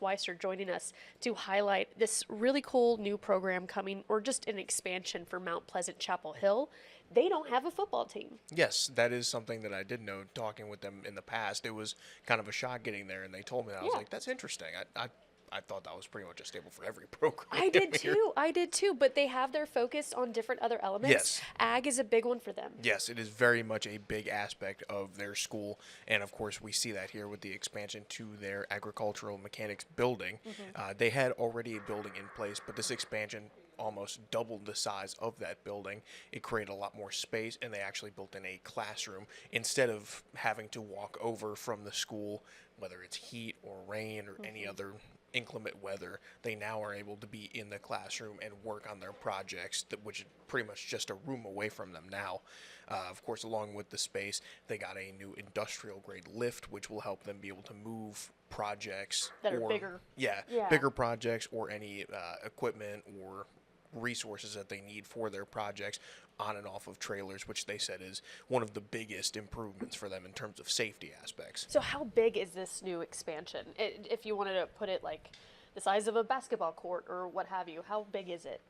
Weiser joining us to highlight this really cool new program coming, or just an expansion for Mount Pleasant Chapel Hill. They don't have a football team. Yes, that is something that I did know talking with them in the past. It was kind of a shock getting there, and they told me that. I was Yeah. like, that's interesting. I thought that was pretty much a staple for every program I did here. too. I did too. But they have their focus on different other elements. Yes. Ag is a big one for them. Yes, it is very much a big aspect of their school, and of course we see that here with the expansion to their agricultural mechanics building. They had already a building in place, but this expansion almost doubled the size of that building. It created a lot more space, and they actually built in a classroom instead of having to walk over from the school, whether it's heat or rain or any other inclement weather. They now are able to be in the classroom and work on their projects, which is pretty much just a room away from them now. Of course, along with the space, they got a new industrial grade lift, which will help them be able to move projects that are bigger. Yeah, bigger projects or any equipment or resources that they need for their projects on and off of trailers, which they said is one of the biggest improvements for them in terms of safety aspects. So how big is this new expansion? If you wanted to put it like the size of a basketball court or what have you, how big is it?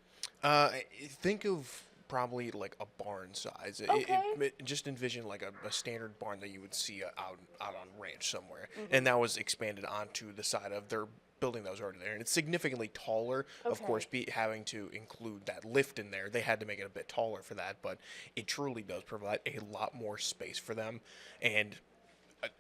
Think of probably like a barn size. Okay. Just envision like a standard barn that you would see out on ranch somewhere, and that was expanded onto the side of their building that was already there, and it's significantly taller. Of course, having to include that lift in there, they had to make it a bit taller for that, but it truly does provide a lot more space for them, and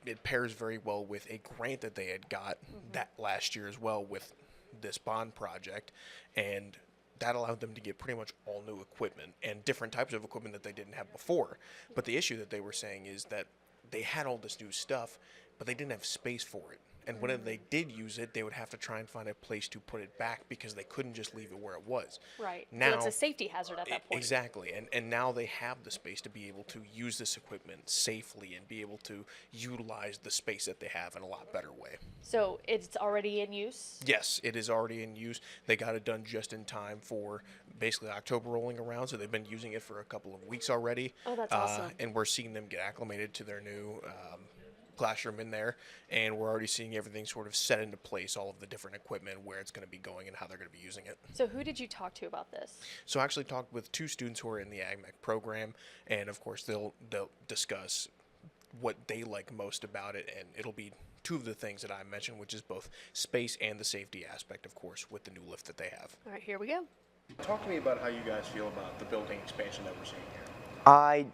it pairs very well with a grant that they had got that last year as well with this bond project, and that allowed them to get pretty much all new equipment and different types of equipment that they didn't have before. But the issue that they were saying is that they had all this new stuff, but they didn't have space for it. And whenever they did use it, they would have to try and find a place to put it back because they couldn't just leave it where it was. Right. Now, so it's a safety hazard at that point. Exactly. And now they have the space to be able to use this equipment safely and be able to utilize the space that they have in a lot better way. So it's already in use? Yes, it is already in use. They got it done just in time for basically October rolling around, so they've been using it for a couple of weeks already. Oh, that's awesome. And we're seeing them get acclimated to their new classroom in there, and we're already seeing everything sort of set into place, all of the different equipment, where it's going to be going and how they're going to be using it. So who did you talk to about this? So I actually talked with two students who are in the AgMech program, and of course they'll discuss what they like most about it, and it'll be two of the things that I mentioned, which is both space and the safety aspect, of course, with the new lift that they have. All right, here we go. Talk to me about how you guys feel about the building expansion that we're seeing here.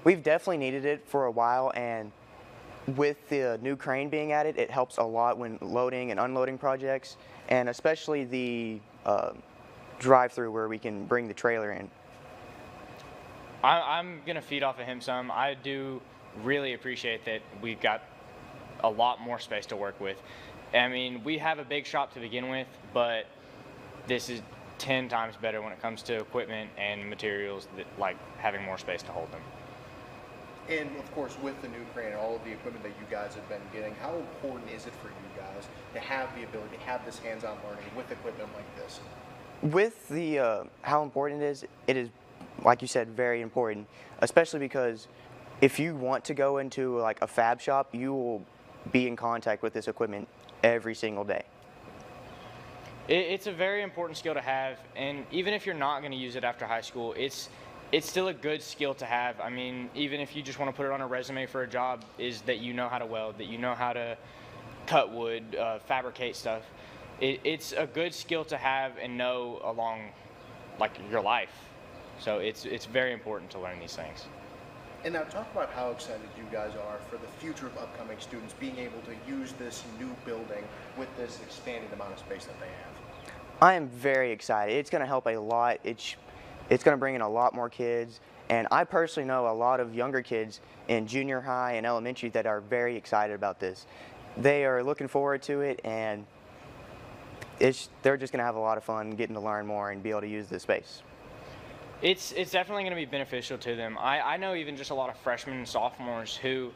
We've definitely needed it for a while, and with the new crane being added, it helps a lot when loading and unloading projects, and especially the drive-through where we can bring the trailer in. I'm going to feed off of him some. I do really appreciate that we've got a lot more space to work with. I mean, we have a big shop to begin with, but this is 10 times better when it comes to equipment and materials, like having more space to hold them. And of course, with the new crane and all of the equipment that you guys have been getting, how important is it for you guys to have the ability to have this hands-on learning with equipment like this? With the how important it is, like you said, very important, especially because if you want to go into like a fab shop, you will be in contact with this equipment every single day. It's a very important skill to have, and even if you're not going to use it after high school, it's still a good skill to have. I mean, even if you just want to put it on a resume for a job, is that you know how to weld, that you know how to cut wood, fabricate stuff. It's a good skill to have and know along like your life. So it's very important to learn these things. And now talk about how excited you guys are for the future of upcoming students being able to use this new building with this expanded amount of space that they have. I am very excited. It's going to help a lot. It's going to bring in a lot more kids, and I personally know a lot of younger kids in junior high and elementary that are very excited about this. They are looking forward to it, and they're just going to have a lot of fun getting to learn more and be able to use this space. It's definitely going to be beneficial to them. I know even just a lot of freshmen and sophomores who,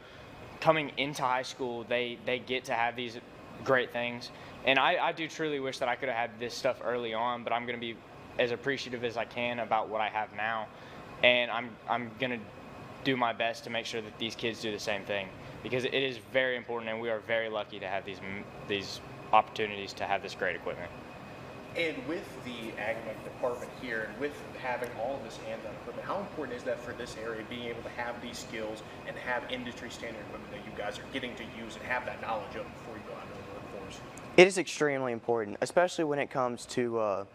coming into high school, they get to have these great things. And I do truly wish that I could have had this stuff early on, but I'm going to be as appreciative as I can about what I have now. And I'm going to do my best to make sure that these kids do the same thing, because it is very important, and we are very lucky to have these opportunities to have this great equipment. And with the AgMech department here, and with having all of this hands-on equipment, how important is that for this area, being able to have these skills and have industry standard equipment that you guys are getting to use and have that knowledge of before you go out into the workforce? It is extremely important, especially when it comes to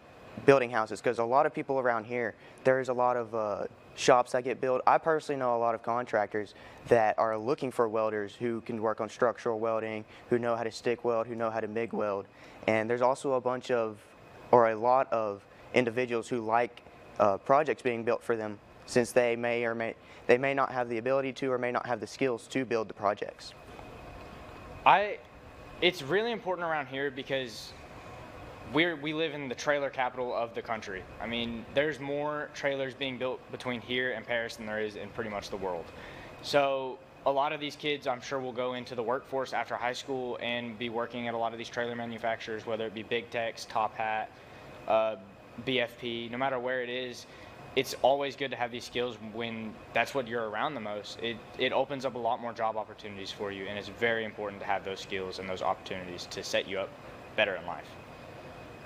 building houses, because a lot of people around here, there's a lot of shops that get built. I personally know a lot of contractors that are looking for welders who can work on structural welding, who know how to stick weld, who know how to MIG weld. And there's also a lot of individuals who like projects being built for them, since they may not have the ability to or may not have the skills to build the projects. It's really important around here because we live in the trailer capital of the country. I mean, there's more trailers being built between here and Paris than there is in pretty much the world. So a lot of these kids, I'm sure, will go into the workforce after high school and be working at a lot of these trailer manufacturers, whether it be Big Tex, Top Hat, BFP, no matter where it is. It's always good to have these skills when that's what you're around the most. It opens up a lot more job opportunities for you, and it's very important to have those skills and those opportunities to set you up better in life.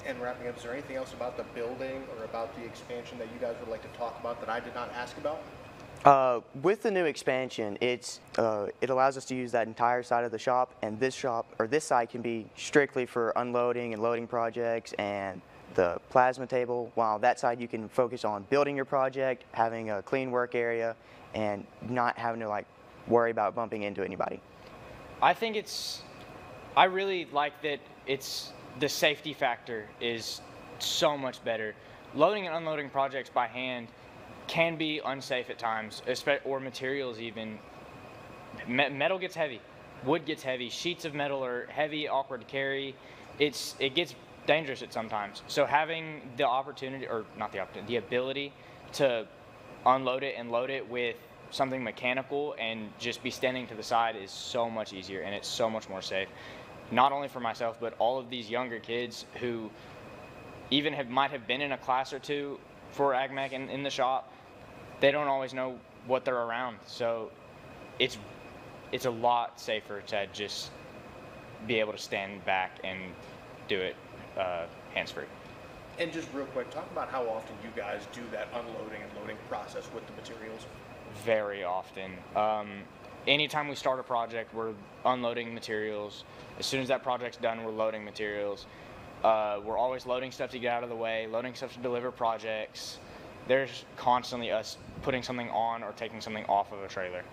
And wrapping up, is there anything else about the building or about the expansion that you guys would like to talk about that I did not ask about? With the new expansion, it allows us to use that entire side of the shop, and this side can be strictly for unloading and loading projects and the plasma table, while that side you can focus on building your project, having a clean work area, and not having to worry about bumping into anybody. I really like that the safety factor is so much better. Loading and unloading projects by hand can be unsafe at times, or materials even. Metal gets heavy, wood gets heavy, sheets of metal are heavy, awkward to carry. It gets dangerous at sometimes. So having the opportunity, or not the opportunity, the ability to unload it and load it with something mechanical and just be standing to the side is so much easier, and it's so much more safe. Not only for myself, but all of these younger kids who even might have been in a class or two for AgMech in the shop. They don't always know what they're around, so it's a lot safer to just be able to stand back and do it hands-free. And just real quick, talk about how often you guys do that unloading and loading process with the materials. Very often. Anytime we start a project, we're unloading materials. As soon as that project's done, we're loading materials. We're always loading stuff to get out of the way, loading stuff to deliver projects. There's constantly us putting something on or taking something off of a trailer.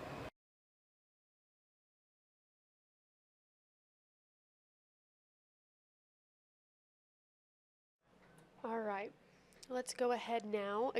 All right, let's go ahead now.